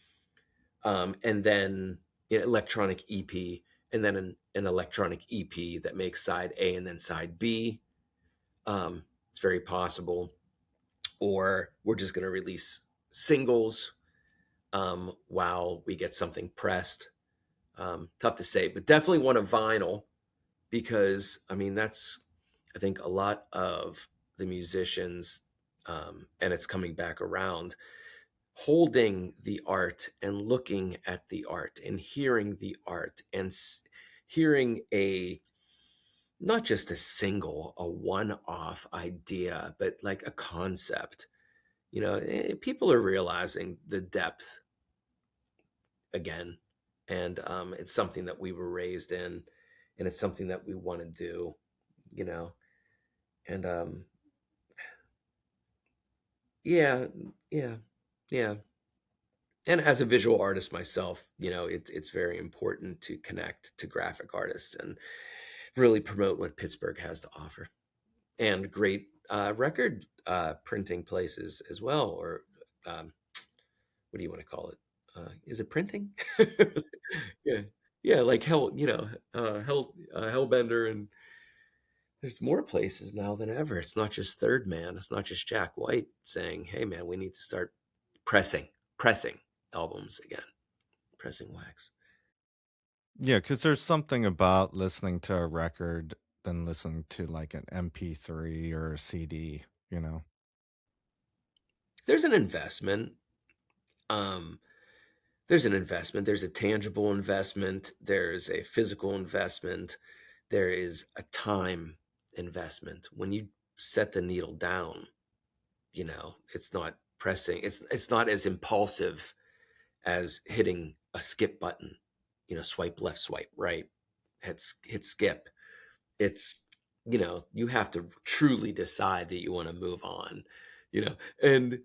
and then an electronic EP, and then an electronic EP that makes side A and then side B. It's very possible. Or we're just going to release singles while we get something pressed. Tough to say, but definitely want a vinyl, because that's, I think, a lot of the musicians, and it's coming back around, holding the art and looking at the art and hearing the art and hearing not just a single, a one-off idea, but like a concept. People are realizing the depth again, and it's something that we were raised in, and it's something that we want to do. You know, and yeah, yeah, yeah. And as a visual artist myself, it's very important to connect to graphic artists and really promote what Pittsburgh has to offer, and great record printing places as well, or um, what do you want to call it? Is it printing? Yeah, yeah, like Hellbender, and there's more places now than ever. It's not just Third Man. It's not just Jack White saying, "Hey, man, we need to start pressing, pressing albums again, pressing wax." Yeah, because there's something about listening to a record than listening to like an MP3 or a CD, you know? There's an investment. Um, there's an investment. There's a tangible investment. There's a physical investment. There is a time investment. When you set the needle down, it's not pressing. It's not as impulsive as hitting a skip button. Swipe left, swipe right, hit skip. It's you have to truly decide that you want to move on. And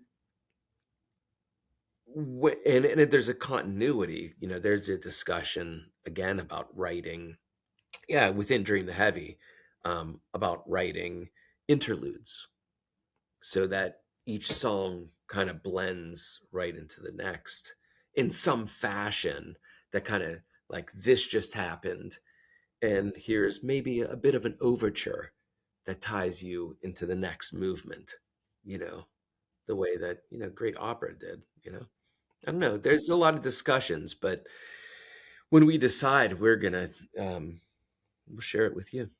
and there's a continuity. There's a discussion again about writing, yeah, within Dream the Heavy, about writing interludes so that each song kind of blends right into the next in some fashion, that kind of like, this just happened, and here's maybe a bit of an overture that ties you into the next movement, you know the way that great opera did. I don't know. There's a lot of discussions, but when we decide, we'll share it with you.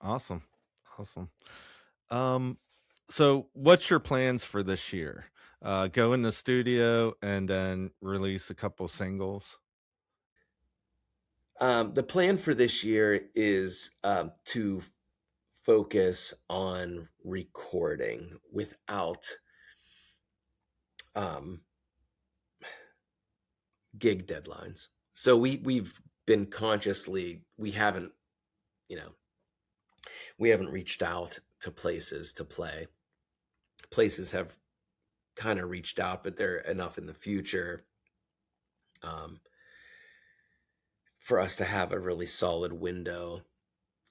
Awesome. Awesome. Um, so what's your plans for this year? Go in the studio and then release a couple singles? The plan for this year is to focus on recording without um, gig deadlines. So we've been consciously, you know we haven't reached out to places to play. Places have kind of reached out, but they're enough in the future um, for us to have a really solid window.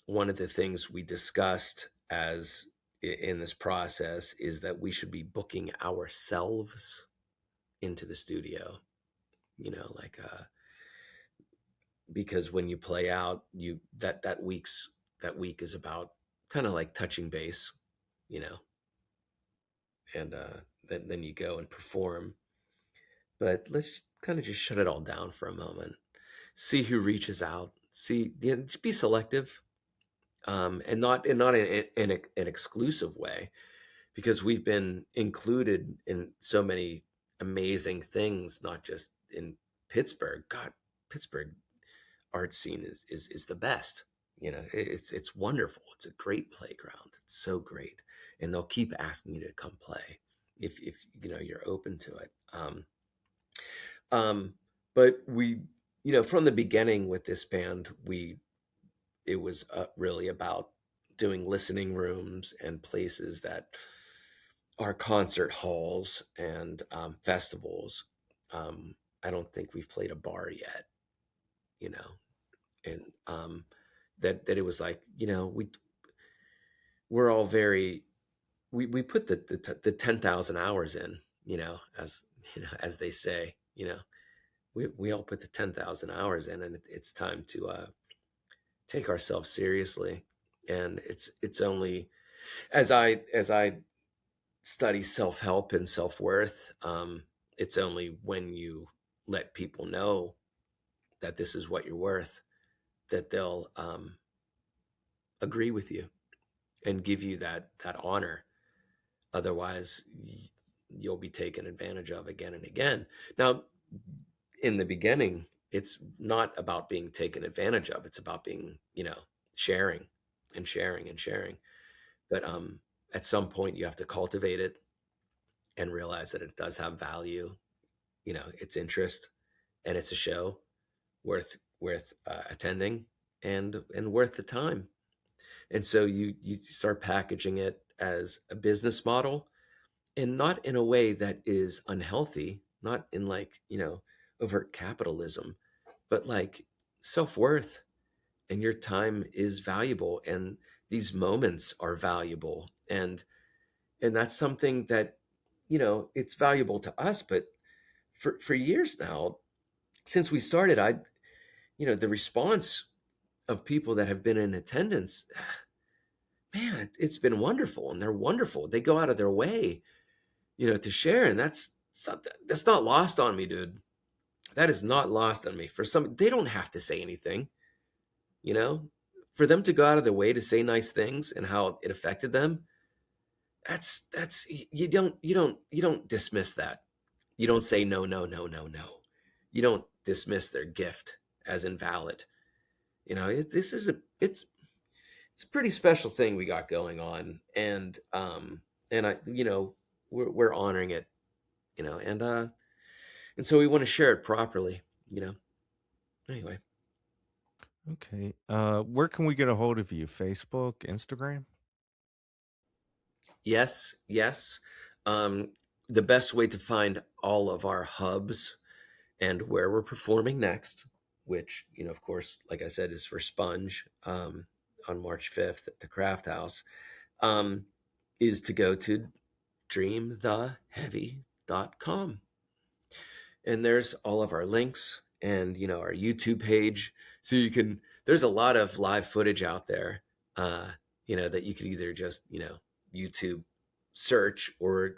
One of the things we discussed as in this process is that we should be booking ourselves into the studio, like because when you play out, you that week is about kind of like touching base, you know and then you go and perform. But let's kind of just shut it all down for a moment, see who reaches out, see, just be selective, and not in an exclusive way, because we've been included in so many amazing things, not just in Pittsburgh. God, Pittsburgh art scene is the best. It's wonderful. It's a great playground. It's so great, and they'll keep asking you to come play if you're open to it. Um, but we, from the beginning with this band, it was really about doing listening rooms and places that are concert halls and festivals. I don't think we've played a bar yet, you know, and that it was like, we're all very, we put the 10,000 hours in, as as they say, we all put the 10,000 hours in, and it's time to take ourselves seriously. And it's only as I study self-help and self-worth, it's only when you let people know that this is what you're worth, that they'll agree with you and give you that honor. Otherwise, you'll be taken advantage of again and again. Now, in the beginning, it's not about being taken advantage of. It's about being, sharing and sharing and sharing. But at some point, you have to cultivate it and realize that it does have value. Its interest, and it's a show worth attending and worth the time. And so you start packaging it as a business model, and not in a way that is unhealthy, not in like, overt capitalism, but like self-worth, and your time is valuable, and these moments are valuable, and that's something that, it's valuable to us. But for years now, since we started, the response of people that have been in attendance, man, it's been wonderful, and they're wonderful. They go out of their way, to share, and that's not lost on me, dude. That is not lost on me. For some, they don't have to say anything, you know. For them to go out of their way to say nice things and how it affected them, that's you don't dismiss that. You don't say no, no, no, no, no. You don't dismiss their gift as invalid. This is it's a pretty special thing we got going on, and we're honoring it, and so we want to share it properly, anyway. Okay. Where can we get a hold of you? Facebook, Instagram? Yes, yes. um the best way to find all of our hubs and where we're performing next, which, of course, like I said, is for Sponge, on March 5th at the Crafthouse, um is to go to dreamtheheavy.com. And there's all of our links, and our YouTube page. So there's a lot of live footage out there, that you could either just, YouTube search, or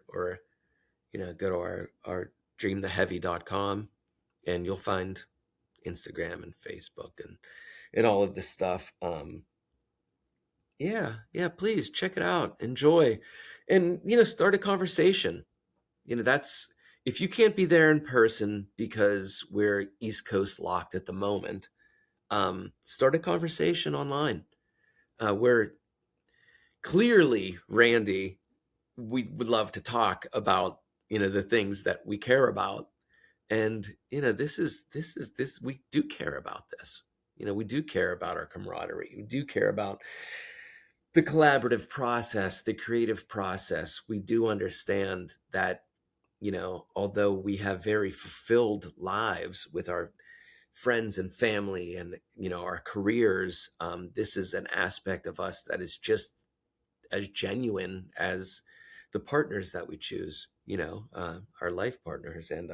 go to our dreamtheheavy.com, and you'll find Instagram and Facebook and all of this stuff. Yeah, yeah, please check it out, enjoy, and start a conversation. That's, if you can't be there in person because we're East Coast locked at the moment, start a conversation online. Where clearly, Randy, we would love to talk about, the things that we care about. And this we do care about this. We do care about our camaraderie. We do care about the collaborative process, the creative process. We do understand that, although we have very fulfilled lives with our friends and family, and our careers, this is an aspect of us that is just as genuine as the partners that we choose, our life partners, and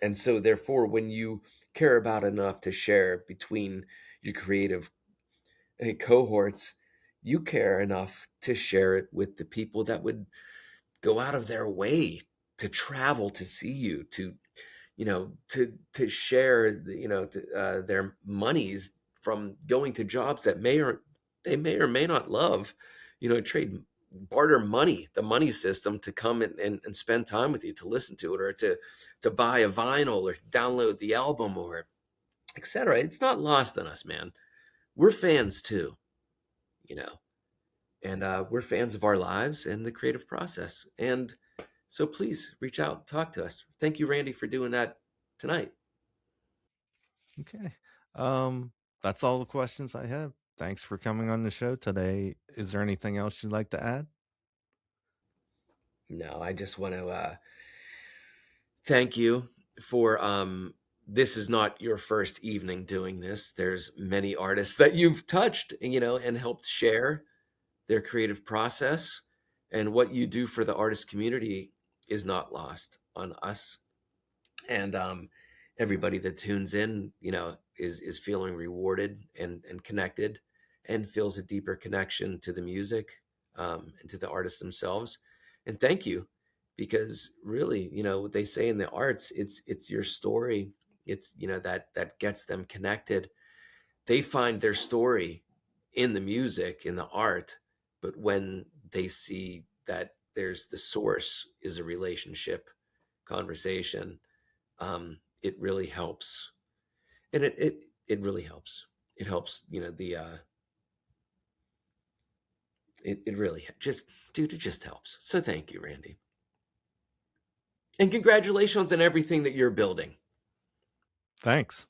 and so therefore, when you care about enough to share between your creative cohorts, you care enough to share it with the people that would go out of their way to travel to see you, to share their monies from going to jobs that they may or may not love, trade, barter money, the money system, to come and spend time with you, to listen to it, or to buy a vinyl, or download the album, or etc. It's not lost on us, man. We're fans too, you know and we're fans of our lives and the creative process. And so please reach out, talk to us. Thank you, Randy, for doing that tonight. Okay. Um, that's all the questions I have. Thanks for coming on the show today. Is there anything else you'd like to add? No, I just want to thank you for this is not your first evening doing this. There's many artists that you've touched, and helped share their creative process, and what you do for the artist community is not lost on us. And everybody that tunes in, is feeling rewarded and connected, and feels a deeper connection to the music, and to the artists themselves. And thank you, because really, what they say in the arts, it's your story. It's, that gets them connected. They find their story in the music, in the art. But when they see that there's the source is a relationship conversation, it really helps. And it really helps. It helps, it really just, dude, it just helps. So thank you, Randy. And congratulations on everything that you're building. Thanks.